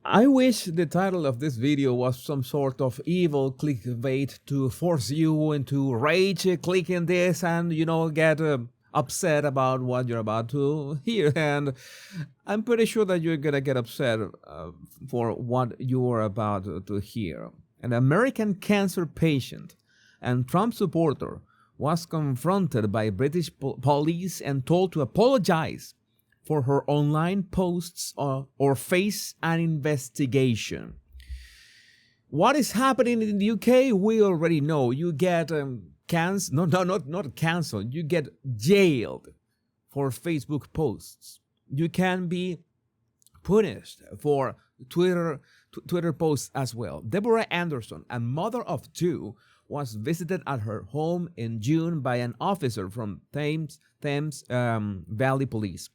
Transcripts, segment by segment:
I wish the title of this video was some sort of evil clickbait to force you into rage clicking this and, get upset about what you're about to hear. And I'm pretty sure that you're going to get upset for what you're about to hear. An American cancer patient and Trump supporter was confronted by British police and told to apologize for her online posts or face an investigation. What is happening in the UK? We already know. You get not canceled. You get jailed for Facebook posts. You can be punished for Twitter posts as well. Deborah Anderson, a mother of two, was visited at her home in June by an officer from Thames Valley Police.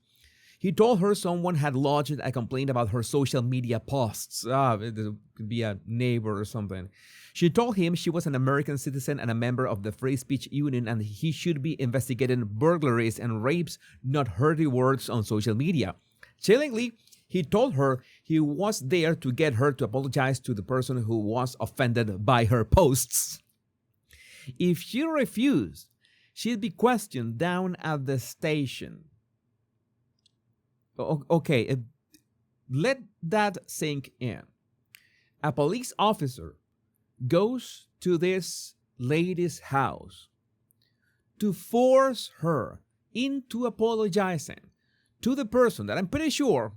He told her someone had lodged a complaint about her social media posts. It could be a neighbor or something. She told him she was an American citizen and a member of the Free Speech Union, and he should be investigating burglaries and rapes, not hurty words on social media. Chillingly, he told her he was there to get her to apologize to the person who was offended by her posts. If she refused, she'd be questioned down at the station. Okay, let that sink in. A police officer goes to this lady's house to force her into apologizing to the person that I'm pretty sure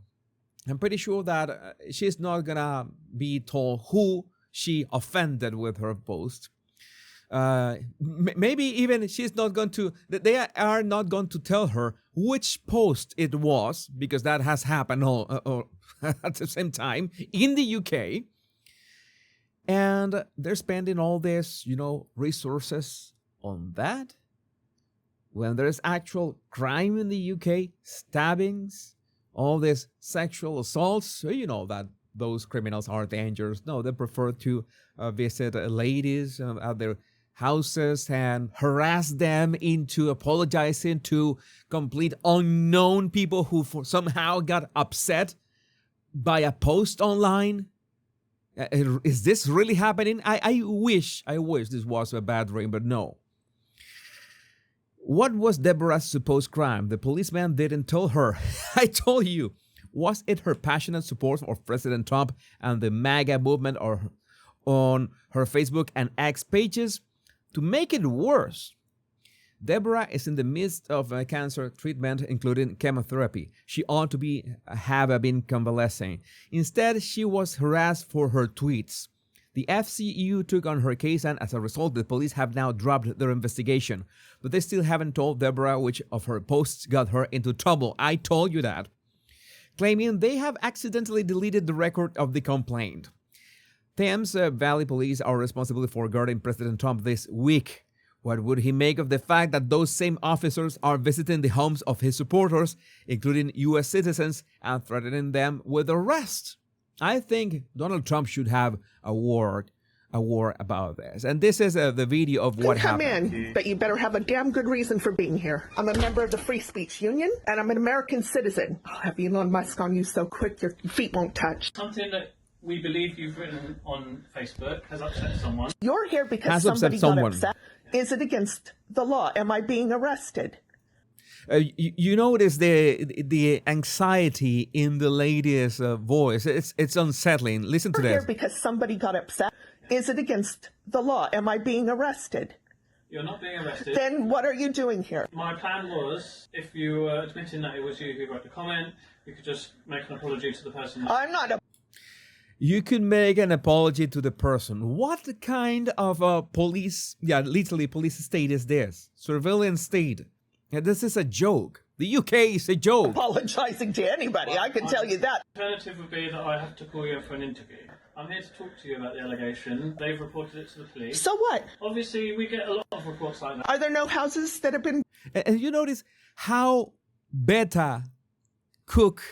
that she's not gonna be told who she offended with her post. Maybe even they are not going to tell her which post it was, because that has happened all at the same time in the UK. And they're spending all this, resources on that when there's actual crime in the UK, stabbings, all this sexual assaults. So you know that those criminals are dangerous. No, they prefer to visit ladies at their houses and harass them into apologizing to complete unknown people who somehow got upset by a post online. Is this really happening? I wish this was a bad dream, but no. What was Deborah's supposed crime? The policeman didn't tell her. I told you. Was it her passionate support of President Trump and the MAGA movement or on her Facebook and X pages? To make it worse, Deborah is in the midst of a cancer treatment, including chemotherapy. She ought to have been convalescing. Instead, she was harassed for her tweets. The FCU took on her case, and as a result, the police have now dropped their investigation. But they still haven't told Deborah which of her posts got her into trouble. I told you that. Claiming they have accidentally deleted the record of the complaint. Thames Valley Police are responsible for guarding President Trump this week. What would he make of the fact that those same officers are visiting the homes of his supporters, including U.S. citizens, and threatening them with arrest? I think Donald Trump should have a war about this. And this is the video of what happened. Come in, but you better have a damn good reason for being here. I'm a member of the Free Speech Union, and I'm an American citizen. I'll have Elon Musk on you so quick your feet won't touch. Something that we believe you've written on Facebook has upset someone. You're here because somebody got upset. Is it against the law? Am I being arrested? You notice the anxiety in the lady's voice. It's unsettling. Listen to this. You're here because somebody got upset. Is it against the law? Am I being arrested? You're not being arrested. Then what are you doing here? My plan was, if you were admitting that it was you who wrote the comment, you could just make an apology to the person. I'm not a... You could make an apology to the person. What kind of a literally police state is this? Surveillance state. Yeah, this is a joke. The UK is a joke. Apologizing to anybody, I can tell you that. The alternative would be that I have to call you for an interview. I'm here to talk to you about the allegation. They've reported it to the police. So what? Obviously, we get a lot of reports like that. Are there no houses that have been... And you notice how beta cook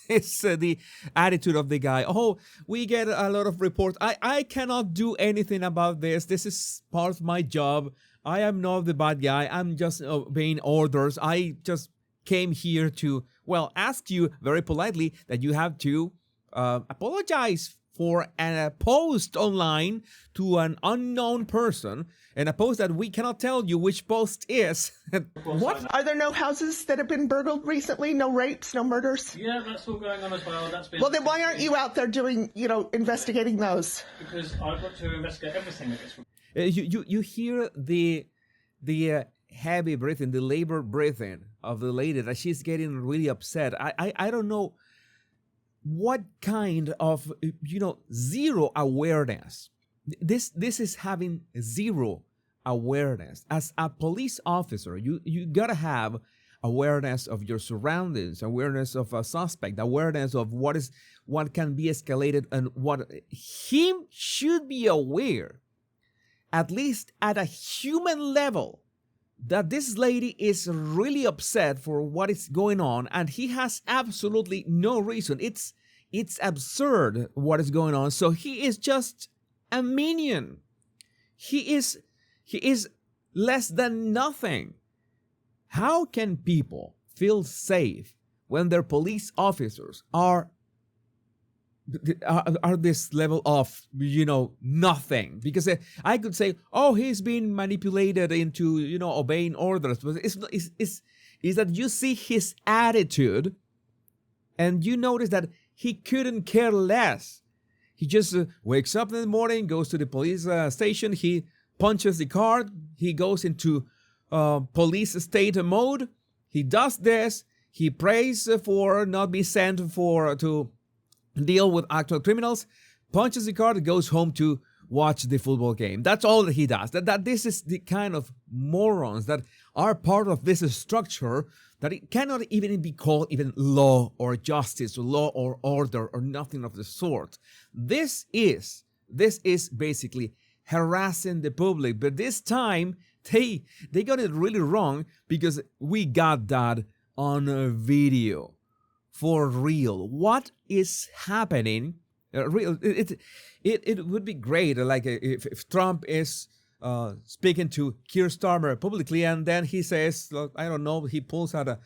is the attitude of the guy. Oh, we get a lot of reports. I cannot do anything about this. This is part of my job. I am not the bad guy. I'm just obeying orders. I just came here to, ask you very politely that you have to apologize for a post online to an unknown person, and a post that we cannot tell you which post is. What? Are there no houses that have been burgled recently? No rapes, no murders? Yeah, that's all going on as well. That's been. Well, then why aren't you out there doing, investigating those? Because I've got to investigate everything that gets. You hear the heavy breathing, the labor breathing of the lady, that she's getting really upset. I don't know what kind of zero awareness. This is having zero awareness. As a police officer, you gotta have awareness of your surroundings, awareness of a suspect, awareness of what can be escalated, and what he should be aware, at least at a human level, that this lady is really upset for what is going on, and he has absolutely no reason. It's absurd what is going on. So he is just a minion. He is less than nothing. How can people feel safe when their police officers are this level of nothing? Because I could say, oh, he's been manipulated into obeying orders, but it's that you see his attitude and you notice that he couldn't care less. He just wakes up in the morning, goes to the police station, he punches the card, he goes into police state mode, he does this, he prays for not be sent to deal with actual criminals, punches the card, goes home to watch the football game. That's all that he does. That this is the kind of morons that are part of this structure, that it cannot even be called even law or justice or law or order or nothing of the sort. This is basically harassing the public. But this time they got it really wrong, because we got that on a video. For real, what is happening? It would be great, like if Trump is speaking to Keir Starmer publicly, and then he says, I don't know, he pulls out a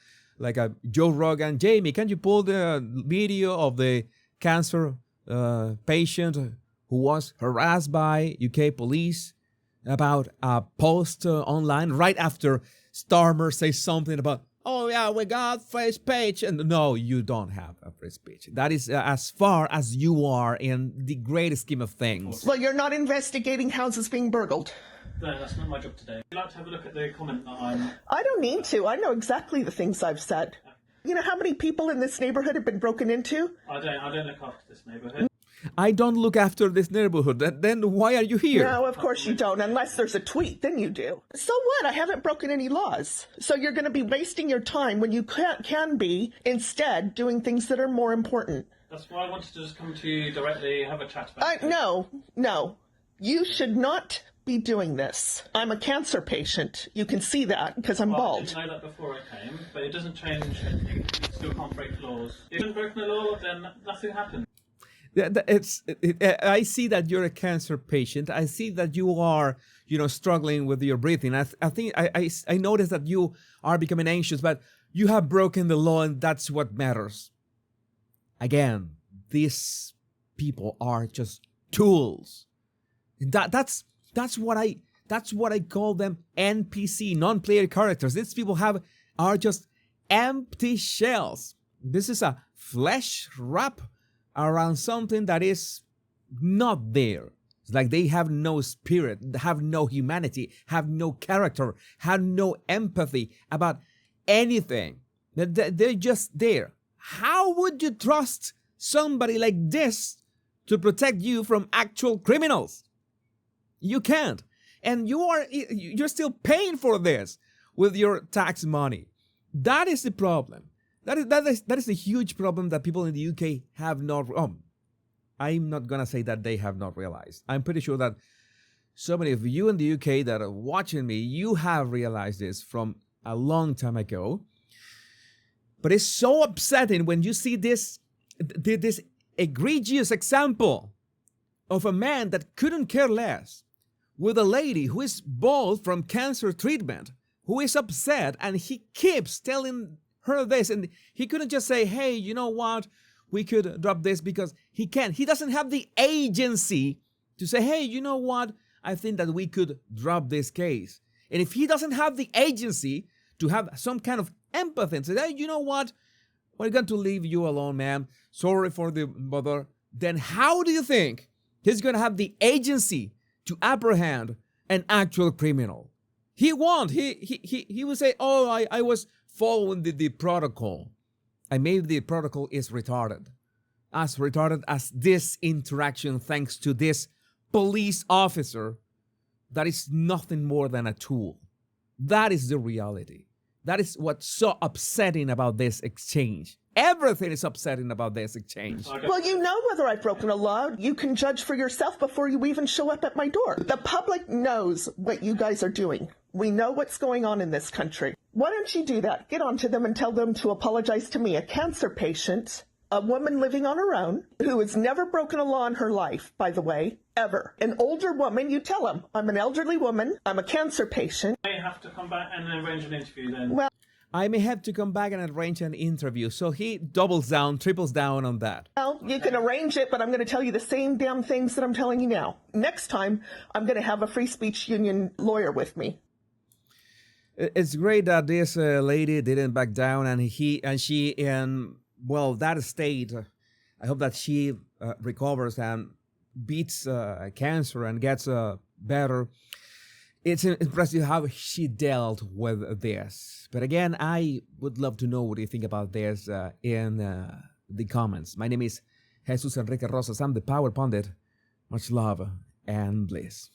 Joe Rogan, Jamie, can you pull the video of the cancer patient who was harassed by UK police about a post online right after Starmer says something about, oh yeah, we got free speech. And no, you don't have a free speech. That is as far as you are in the great scheme of things. Well, you're not investigating houses being burgled. No, that's not my job today. I'd like to have a look at the comment that I don't need to. I know exactly the things I've said. You know how many people in this neighborhood have been broken into? I don't look after this neighbourhood. I don't look after this neighborhood. Then why are you here? No, of course you don't, unless there's a tweet, then you do. So what? I haven't broken any laws. So you're going to be wasting your time when you can be instead doing things that are more important. That's why I wanted to just come to you directly, have a chat about it. No. You should not be doing this. I'm a cancer patient. You can see that because I'm bald. I didn't know that before I came, but it doesn't change anything. You still can't break laws. If you haven't broken the law, then nothing happens. I see that you're a cancer patient. I see that you are, struggling with your breathing. I think I noticed that you are becoming anxious, but you have broken the law, and that's what matters. Again, these people are just tools. That's what I call them, NPC, non-player characters. These people are just empty shells. This is a flesh wrap around something that is not there. It's like they have no spirit, have no humanity, have no character, have no empathy about anything. They're just there. How would you trust somebody like this to protect you from actual criminals? You can't. And you're still paying for this with your tax money. That is the problem. That is a huge problem that people in the UK have not. I'm not gonna say that they have not realized. I'm pretty sure that so many of you in the UK that are watching me, you have realized this from a long time ago. But it's so upsetting when you see this egregious example of a man that couldn't care less, with a lady who is bald from cancer treatment, who is upset, and he keeps telling her this, and he couldn't just say, hey, you know what, we could drop this because he can't. He doesn't have the agency to say, hey, you know what? I think that we could drop this case. And if he doesn't have the agency to have some kind of empathy and say, hey, you know what? We're going to leave you alone, man. Sorry for the bother. Then how do you think he's going to have the agency to apprehend an actual criminal? He won't. He will say, oh, I was following the protocol. And maybe the protocol is retarded. As retarded as this interaction thanks to this police officer that is nothing more than a tool. That is the reality. That is what's so upsetting about this exchange. Everything is upsetting about this exchange. Okay. Well, you know whether I've broken a law. You can judge for yourself before you even show up at my door. The public knows what you guys are doing. We know what's going on in this country. Why don't you do that? Get onto them and tell them to apologize to me, a cancer patient, a woman living on her own, who has never broken a law in her life, by the way, ever. An older woman, you tell them, I'm an elderly woman, I'm a cancer patient. I have to come back and arrange an interview then. Well, I may have to come back and arrange an interview. So he doubles down, triples down on that. you can arrange it, but I'm going to tell you the same damn things that I'm telling you now. Next time, I'm going to have a free speech union lawyer with me. It's great that this lady didn't back down, and she in, well, that state. I hope that she recovers and beats cancer and gets better. It's impressive how she dealt with this. But again, I would love to know what you think about this in the comments. My name is Jesus Enrique Rosas. I'm the Power Pundit. Much love and bliss.